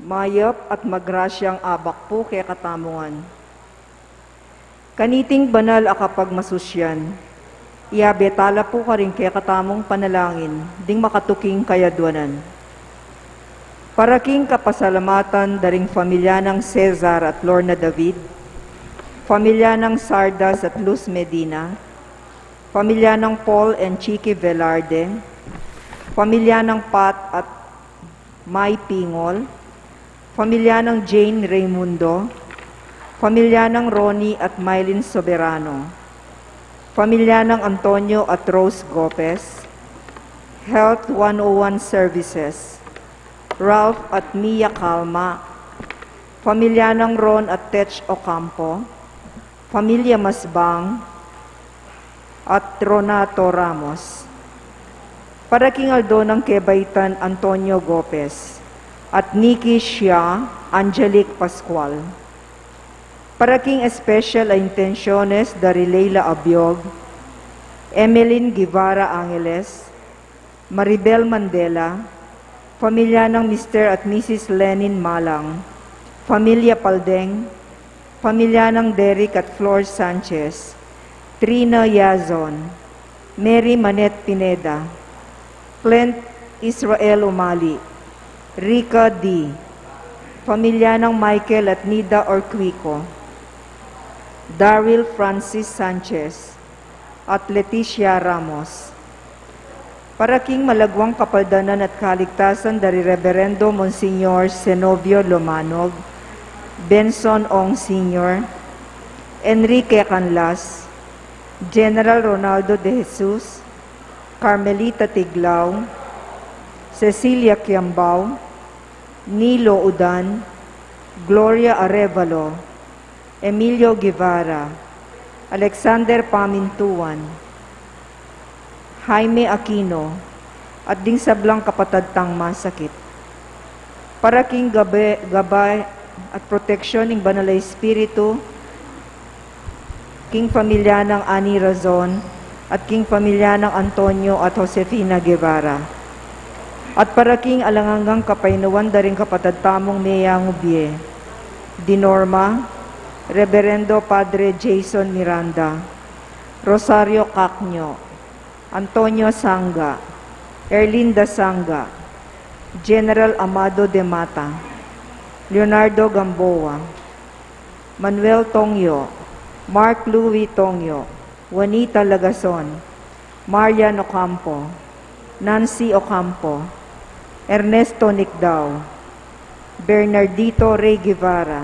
mayap at magrasyang abak po kay katamungan. Kaniting banal akapag masusyan, iabetala po ka rin kay katamong panalangin, ding makatuking kayadwanan. Paraking kapasalamatan daring pamilya ng Cesar at Lorna David, pamilya ng Sardas at Luz Medina, pamilya ng Paul and Chicky Velarde, pamilya ng Pat at May Pingol, pamilya ng Jane Raimundo, pamilya ng Ronnie at Mylene Soberano, pamilya ng Antonio at Rose Gopez, Health 101 Services, Ralph at Mia Calma, pamilya ng Ron at Tech Ocampo, pamilya Masbang at Ronato Ramos, Paraking Aldo ng Quebaitan Antonio Gopez, at Nikki Shia Angelique Pascual. Paraking Special a Intenciones dari Leila Abiog, Emeline Guevara Angeles, Maribel Mandela, pamilya ng Mr. at Mrs. Lenin Malang, pamilya Paldeng, pamilya ng Derek at Flor Sanchez, Trina Yazon, Mary Manette Pineda, Clint Israel Umali, Rica D., pamilya ng Michael at Nida Orquico, Daryl Francis Sanchez, at Leticia Ramos. Paraking malagwang kapaldanan at kaligtasan dari Reverendo Monsignor Zenobio Lomanog, Benson Ong Sr., Enrique Canlas, General Ronaldo de Jesus, Carmelita Tiglao, Cecilia Quiambao, Nilo Udan, Gloria Arevalo, Emilio Guevara, Alexander Pamintuan, Jaime Aquino, at ding sablang kapatadtang masakit. Paraking gabay at proteksyon ng Banal na Espiritu, king pamilya ng Ani Razon, at king pamilya ng Antonio at Josefina Guevara. At paraking alangangang kapainuwan daring kapatadtamong Mea Ngubie, Dinorma, Reverendo Padre Jason Miranda, Rosario Cacño, Antonio Sanga, Erlinda Sanga, General Amado de Mata, Leonardo Gamboa, Manuel Tongyo, Mark Louis Tongyo, Juanita Lagason, Marian Ocampo, Nancy Ocampo, Ernesto Nicdao, Bernardito Rey Guevara,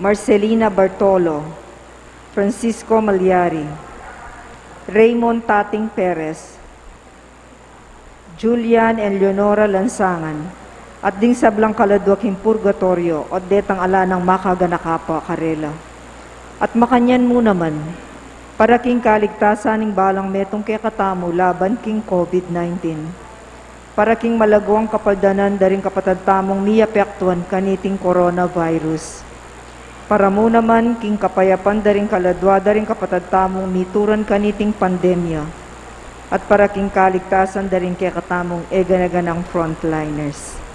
Marcelina Bartolo, Francisco Malyari, Raymond Tating Perez, Julian and Leonora Lansangan, at ding sablang kaladwaking purgatorio at detang ala ng makaganakapa karela. At makanyan mo naman, para king kaligtasan ng balang metong kay katamu laban king COVID-19. Para king malagwang kapaldanan daring kapatadtamong miyapektuan kaniting coronavirus. Para mo naman king kapayapan daring kaladwa daring kapatadtamong mituran kaniting pandemya. At para king kaligtasan daring kay katamong eganaganang frontliners.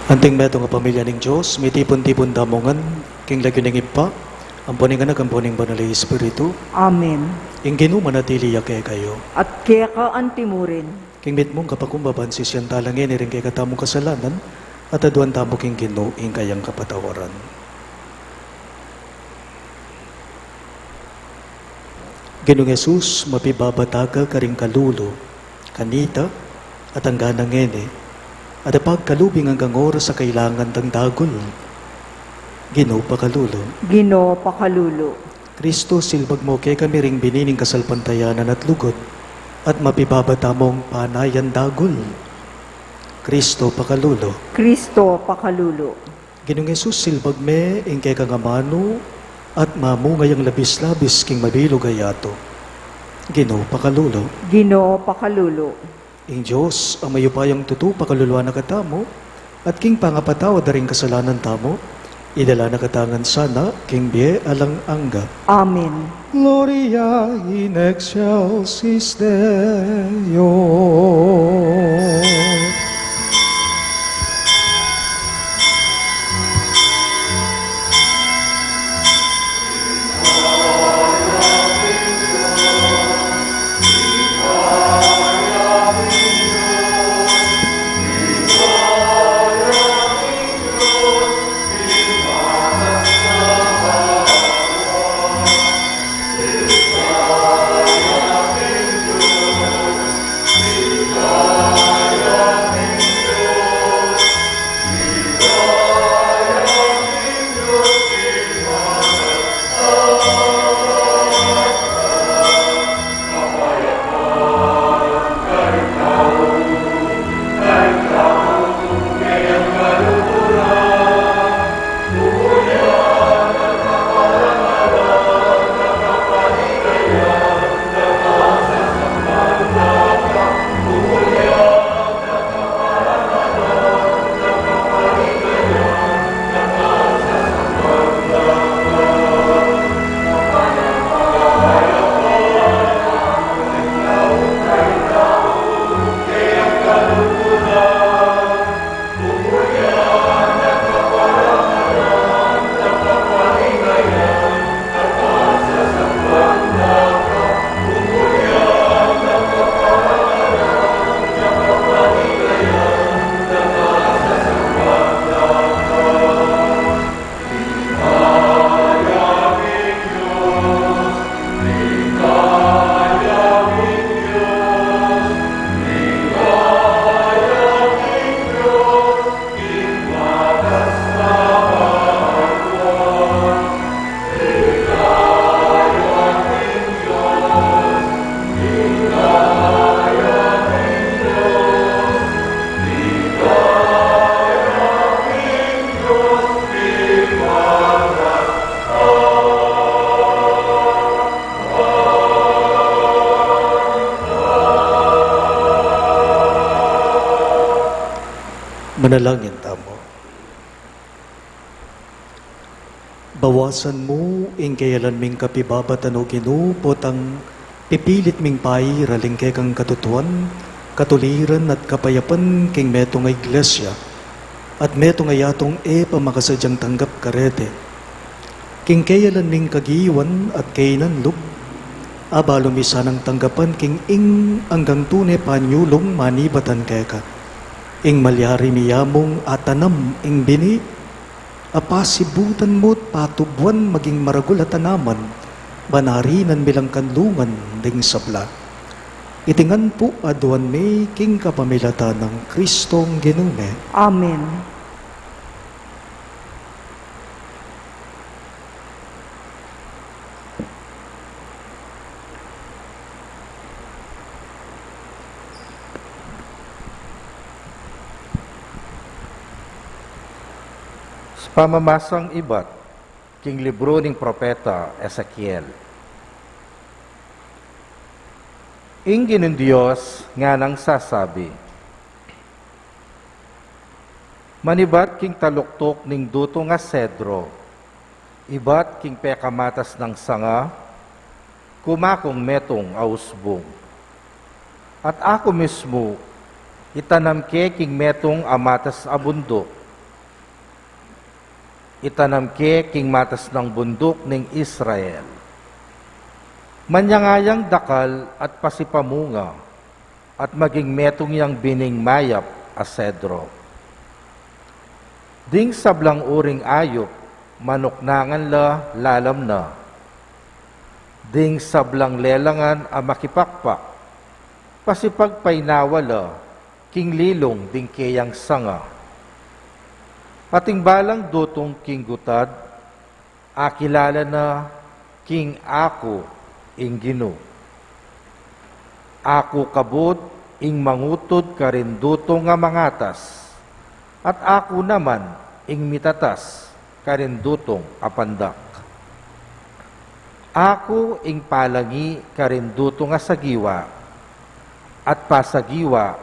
Anting meto nga pamilya ning Diyos, may tipon-tipon damongan, king lagyo ning ipa, ang puning anak, ang puning banal na Espiritu, Amen. ing ginumanatili yake kayo. At kaya ka antimurin, King mitmong kapakumbaban si siyang talangin, iring kay katamong kasalanan, at aduan tamo king ginu, ing kayang kapatawaran. Ginong Jesus, mapibabataga karing kalulo, kanita, at ang ganang ene, at pagkalubing hanggang oras sa kailangan ng dagol. Ginoo pakalulo. Ginoo pakalulo. Kristo, silbag mo kay kami ring binining kasalpantayanan at lugod, at mapibabatamong panayan dagol. Kristo pakalulo. Kristo pakalulo. Ginong Jesus, silbag me, ing kay kangamano, at mamungay ang labis-labis king mabilog ayato. Ginoo pakalulo. Ginoo pakalulo. Ing Diyos, ang mayupayang tutu pakaluluan na katamo, at king pangapatawa da ring kasalanan tamo, idala na katangan sana, king biye alang angga. Amen. Gloria in excelsis Deo. Manalangin tamo. Bawasan mo, ing kayalan ming kapibabatan o ginupot ang pipilit ming pai raling kay kang katutuan, katuliran at kapayapan king metong iglesia, at metong ayatong pamakasadyang tanggap karete. King kayalan ming kagiwan at kainanlog, abalo misa ng tanggapan king ing anggang tune panyulong manibatan keka. Ing malyari miyamong atanam ing bini, apasibutan mo't patubuan maging maragul at tanaman, banarinan bilang kanlungan ding sabla. Itingan po aduan may king kapamilata ng Kristong Ginume. Amen. Pamamasang ibat, king libro ning propeta Ezekiel. Ingin ng Diyos nga nang sasabi, manibat king taluktok ning duto nga sedro, ibat king pekamatas ng sanga, kumakong metong ausbong. At ako mismo, itanam ke king metong amatas abundo, itanamke king matas ng bundok ng Israel. Manyangayang dakal at pasipamunga, at maging metong yang bining mayap asedro. Ding sablang uring ayop, manuknangan la lalam na. Ding sablang lelangan a makipakpak, pasipagpainawala, king lilong ding kayang sanga. Pating balang dutong king gutad, akilala na king ako ing Gino. Ako kabod ing mangutod karindutong nga mangatas, at ako naman ing mitatas karindutong apandak. Ako ing palangi karindutong nga sagiwa, at pasagiwa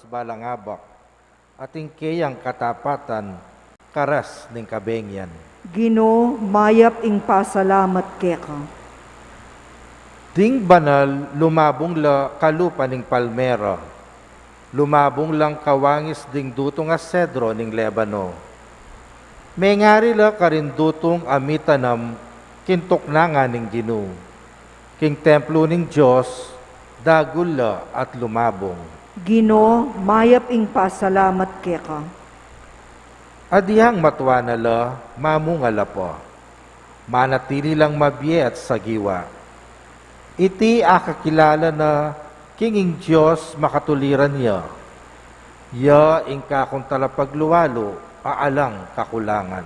balangabak, ating kayang katapatan, karas ning kabengyan. Gino, mayap ing pasalamat keka. Ding banal, lumabong la kalupa ning palmera, lumabong lang kawangis ding dutong a sedro ning Lebano. May ngari la karindutong amitanam, kintuknanga ning Gino, king templo ning Diyos, dagul la at lumabong. Gino, mayap ing pasalamat keka. Adihang matwa na la, mamungala po. Manatili lang mabiye at sagiwa. Iti akakilala na kinging Diyos makatuliran niya. Ya ing kakong talapagluwalo, aalang kakulangan.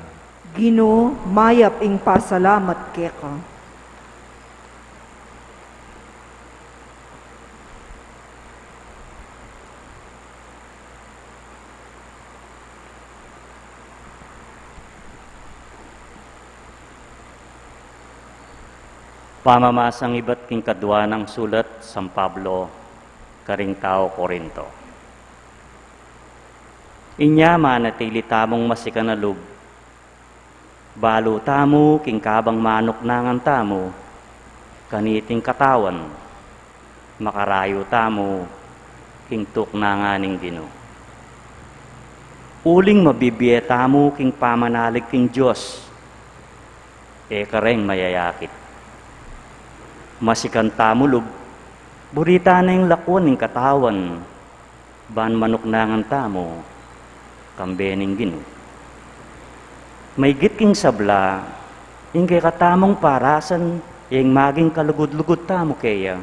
Gino, mayap ing pasalamat keka. Pamamasang iba't king kadwa ng sulat San Pablo, karing tao Korinto. Inya manatili tamong masikanalug, balo tamo king kabang manok nangan tamo, kaniting katawan, makarayo tamo king tuknanganing Gino. Uling mabibiye tamo king pamanalig king Diyos, kareng mayayakit. Masikan tamulog, burita na yung lakwan ng katawan, ban manuknangan tamo, kambening Gino. May gitking sabla, yung kay katamong parasan, yung maging kalugod-lugod tamo kaya,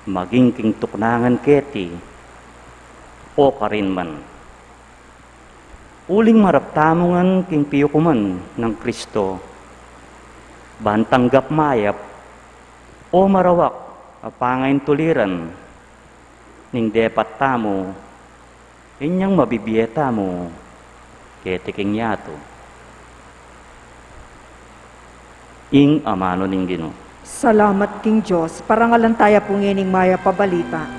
maging king tuknangan keti, o karin man. Uling marap tamongan king piyukuman ng Kristo, ban tanggap mayap, o marawak, apangain tuliran, ning depat tamo, inyang mabibiyeta mo, ketiking yato. Ing amano ning Gino. Salamat king Diyos, parangalan tayo pungining maya pabalita.